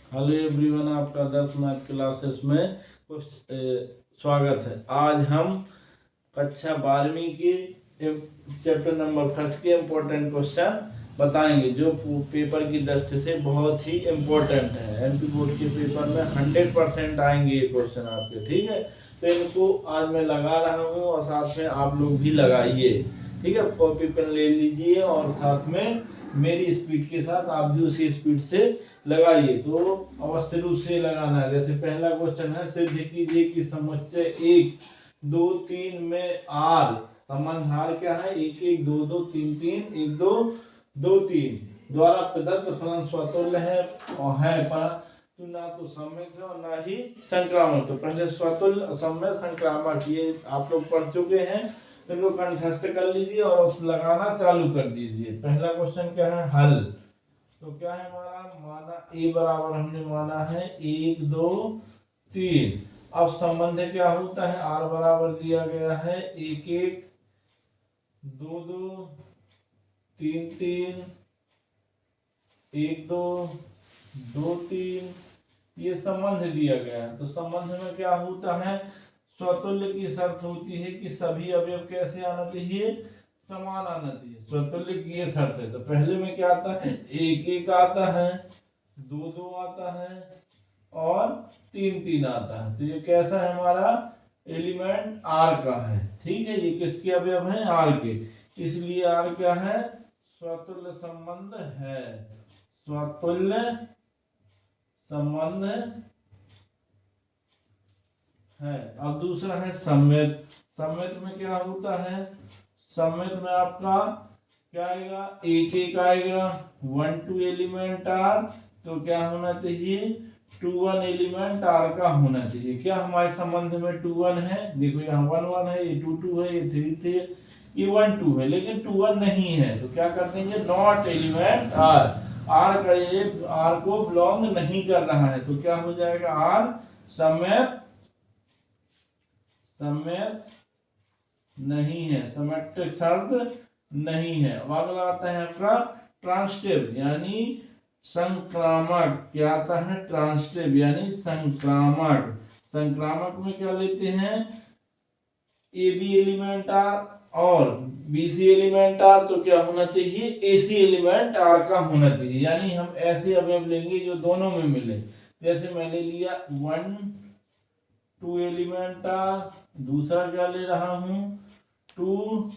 Hello everyone, आपका 10 math classes में कुछ स्वागत है। आज हम कक्षा 12वीं की चैप्टर नंबर 1 के इम्पोर्टेंट क्वेश्चन बताएंगे, जो पेपर की दृष्टि से बहुत ही इम्पोर्टेंट है। एमपी बोर्ड के पेपर में 100% आएंगे ये क्वेश्चन आपके, ठीक है। तो इनको आज मैं लगा रहा हूँ और साथ में आप लोग भी लगाइए, ठीक है। कॉपी पेन ले लीजिए और साथ में मेरी स्पीड के साथ आप भी उसी स्पीड से लगाइए। तो अवश्य रूप से लगाना है। जैसे पहला क्वेश्चन है, सिद्ध कीजिए कि समुच्चय 1 2 3 में आर संबंध हार क्या है? 1 1 2 2 3 3 1 2 2 3 द्वारा प्रदत्त फलन स्वतुल्य है और है, परंतु ना तो सम्मित है और ना ही संक्रामक। तो पहले स्वतुल्य, सम्मित, संक्रामक ये आप लोग पढ़ चुके हैं, इनको कंठस्थ कर लीजिए और लगाना चालू कर दीजिए। पहला क्वेश्चन क्या है? हल। तो क्या है हमारा? माना ए बराबर हमने माना है 1 2 3। अब संबंध क्या होता है? आर बराबर दिया गया है 1 1 2 2 3 3 1 2 2 3, ये संबंध दिया गया है। तो संबंध में क्या होता है? स्वतुल्य की शर्त होती है कि सभी अवयव कैसे आना चाहिए? समान आना चाहिए। स्वतुल्य की ये शर्त है। तो पहले में क्या आता है? 1 1 आता है, 2 2 आता है और 3 3 आता है। तो ये कैसा है? हमारा एलिमेंट आर का है, ठीक है। ये किसके अवयव हैं? आर के। इसलिए आर क्या है? स्वतुल्य संबंध है। स्वतुल्य संबंध है। अब दूसरा है सम्मित। सम्मित में क्या होता है? सम्मित में आपका क्या आएगा? 1 1 आएगा, 1 2 एलिमेंट आर, तो क्या होना चाहिए? 2 1 एलिमेंट आर का होना चाहिए। क्या हमारे संबंध में 2 1 है? देखो यहाँ 1 1 है, ये 2 2 है, ये 3 3, ये 1 2 है, लेकिन 2 1 नहीं है। तो क्या कर देंगे? Not element are. आर का ये आर को बिलोंग नहीं कर रहा है। तो क्या हो जाएगा? आर सम्मित सम्मित नहीं है, सिमेट्रिक शर्त नहीं है। अब अगला आता है आपका ट्रांसटिव यानी संक्रामक। क्या आता है? ट्रांसटिव यानी संक्रामक। संक्रामक में क्या लेते हैं? ए बी एलिमेंट आर और बी सी एलिमेंट आर, तो क्या होना चाहिए? ए सी एलिमेंट आर का होना चाहिए। यानी हम ऐसे अवयव लेंगे जो दोनों में मिले। जैसे मैंने लिया 1 2 एलिमेंट आर, दूसरा क्या ले रहा हूं? 2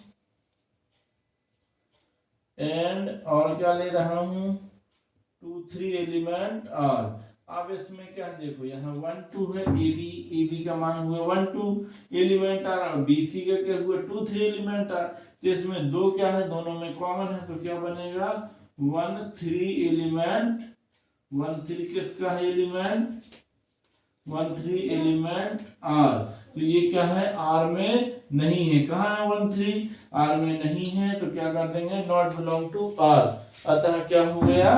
एंड और क्या ले रहा हूं? 2 3 एलिमेंट आर। अब इसमें क्या है? देखो यहाँ 1 2 है, ए बी का मान हुआ 1 2 एलिमेंट आर और बी सी का क्या हुआ? 2 3 एलिमेंट आर। तो इसमें दो क्या है? दोनों में कॉमन है, तो क्या बनेगा? 1 3 एलिमेंट 1 3 किसका है? Element 1 3 element R. तो ये क्या है? आर में नहीं है। कहाँ है? 1 3 आर में नहीं है, तो क्या कर देंगे? Not belong to R. अतः क्या हो गया?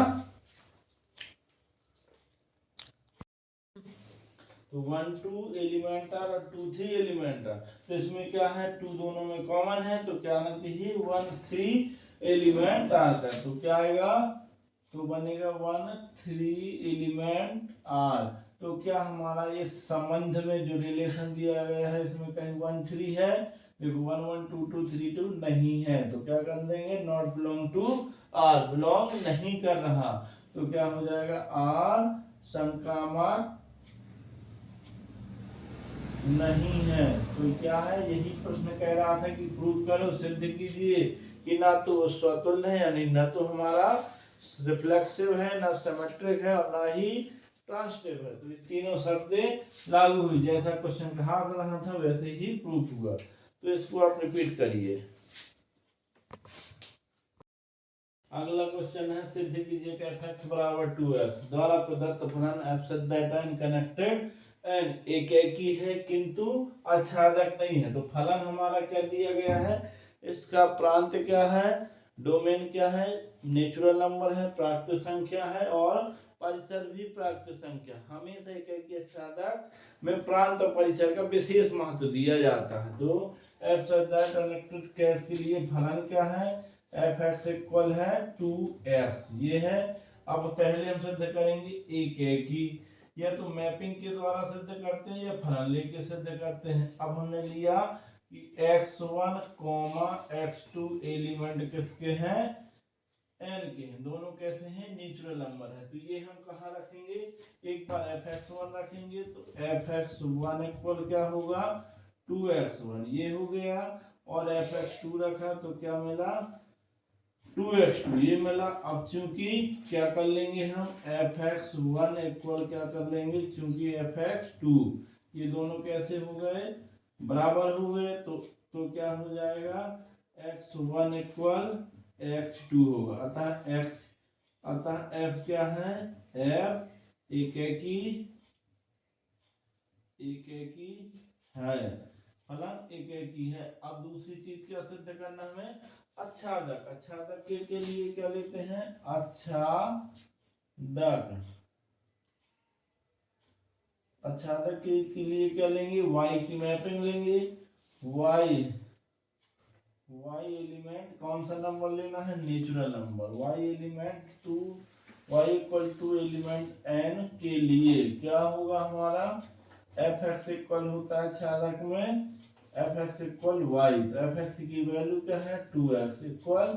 तो 1 2 एलिमेंट आर और 2 3 एलिमेंट आर। तो इसमें क्या है? 2 दोनों में कॉमन है, तो क्या आना चाहिए? 1 3 एलिमेंट आर का। तो क्या आएगा? तो बनेगा 1 3 एलिमेंट आर। तो क्या हमारा ये संबंध में जो रिलेशन दिया गया है, इसमें कहीं 1 3 है? देखो 1 1 2 2 3 2 नहीं है, तो क्या कर देंगे? Not belong to R, belong नहीं कर रहा। तो क्या हो जाएगा? आर संक्रामक नहीं है। तो क्या है? यही प्रश्न कह रहा था कि प्रूव करो, सिद्ध कीजिए कि ना तो स्वतुल्य है, यानी ना तो हमारा रिफ्लेक्सिव है, ना सिमेट्रिक है और ना ही ट्रांसटिव है। तो ये तीनों शर्तें लागू हुई। जैसा क्वेश्चन कहा रहा था वैसे ही प्रूफ हुआ। तो इसको आप रिपीट करिए। अगला क्वेश्चन है, सिद्ध कीजिए कि f(x) = 2f द्वारा प्रदत्त फलन f such that n connected n एक ही है किंतु आच्छादक नहीं है। तो फलन हमारा क्या दिया गया है? इसका प्रांत क्या है? डोमेन क्या है? नेचुरल नंबर है, प्राकृत संख्या है और परिसर भी प्राकृत संख्या। हमेशा एक आच्छादक में प्रांत और परिसर का विशेष महत्व दिया जाता है। तो f such that अनिश्चित केस के लिए फलन क्या है? f(x) इक्वल है 2f, ये है। अब पहले हम सिद्ध करेंगे एक एक ही, या तो मैपिंग के द्वारा सिद्ध करते हैं या फलन लेके सिद्ध करते हैं। अब हमने लिया कि x1, x2 एलिमेंट किसके हैं, n के हैं, दोनों कैसे हैं, नेचुरल नंबर है। तो ये हम कहाँ रखेंगे, एक बार fx1 रखेंगे तो fx1 इक्वल क्या होगा 2x1, ये हो गया, और fx2 रखा तो क्या मिला 2x2, ये मिला। अब चूंकि क्या कर लेंगे हम fx1 इक्वल क्या कर लेंगे, चूंकि fx2 ये दोनों कैसे हो गए, बराबर हो गए, तो क्या हो जाएगा x1 इक्वल x2 होगा। अतः f क्या है, f एक ही है, फलन एक ही है। अब दूसरी चीज क्या सिद्ध करना हमें, अच्छादक के लिए क्या लेते हैं, अच्छादक के लिए क्या लेंगे, y की मैपिंग लेंगे, y एलिमेंट कौन सा नंबर लेना है, natural number, y element to y equal to element n के लिए क्या होगा हमारा, fx इक्वल होता है अच्छादक में fx इक्वल y, तो fx की वैल्यू क्या है 2x इक्वल,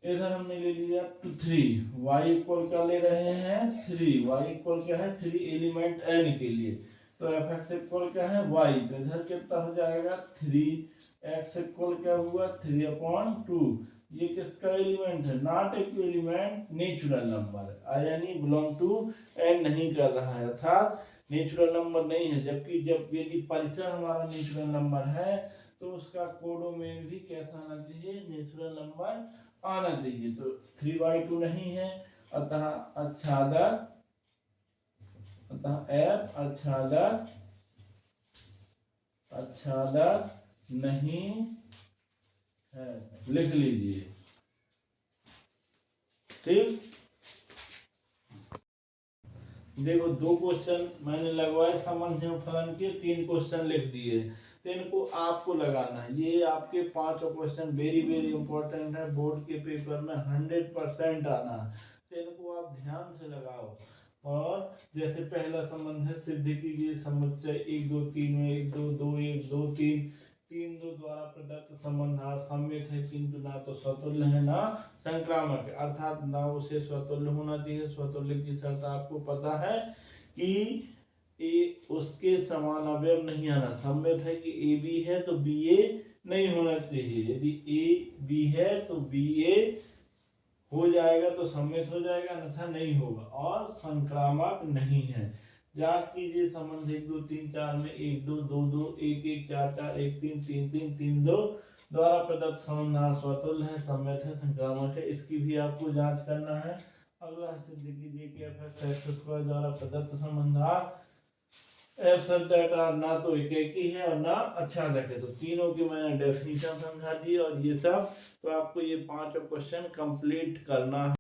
इधर हमने ले लिया तो 3, y इक्वल क्या ले रहे हैं 3, y इक्वल क्या है 3 एलिमेंट n के लिए, तो fx इक्वल क्या है y, तो इधर कितना हो जाएगा 3x इक्वल क्या हुआ 3/2, ये किसका एलिमेंट है, नॉट एक एलिमेंट, नेचुरल नंबर, यानी बिलोंग टू n नहीं कर रहा है, अर्थात नेचुरल नंबर नहीं है। जबकि जब यदि परिचय हमारा नेचुरल नंबर है तो उसका कोडों में भी कैसा आना चाहिए, नेचुरल नंबर आना चाहिए। तो 3/2 नहीं है, अतः अच्छादक, अतः f अच्छादक नहीं है, लिख लीजिए, ठीक। देखो दो क्वेश्चन मैंने लगवाए संबंध फलन के, 3 क्वेश्चन लिख दिए, तो इनको आपको लगाना है। ये आपके 5 क्वेश्चन वेरी वेरी इंपॉर्टेंट है, बोर्ड के पेपर में 100% आना है, तो इनको आप ध्यान से लगाओ। और जैसे पहला संबंध है, सिद्ध कीजिए समुच्चय 1 2 3 में 1 2 2 1 2 3 3 2 द्वारा प्रदत्त संबंध सममित है, किंतु ना तो स्वतुल्य है ना संक्रामक है, अर्थात ना उसे स्वतुल्य होना चाहिए। स्वतुल्य की शर्त आपको पता है कि ए उसके समान अवयव नहीं आना, सम्मित है कि ए बी है तो बी ए नहीं होना चाहिए, यदि ए बी है तो बी ए हो जाएगा तो सम्मित हो जाएगा, अन्यथा नहीं होगा, और संक्रामक नहीं है। जांच कीजिए संबंध 1 2 3 4 में 1 2 2 2 1 1 4 4 1 3 3 3 3 2 द्वारा प्रदत्त संबंध स्वतुल्य है, सम्मित है, संक्रामक है, इसकी भी आपको जांच करना है। अगला सिद्ध कीजिए कि f(x2) द्वारा प्रदत्त संबंध f ना तो एक ही है और ना अच्छादक है। तो तीनों की मैंने डेफिनेशन समझा दी और ये सब, तो आपको ये 5 क्वेश्चन कंप्लीट करना है।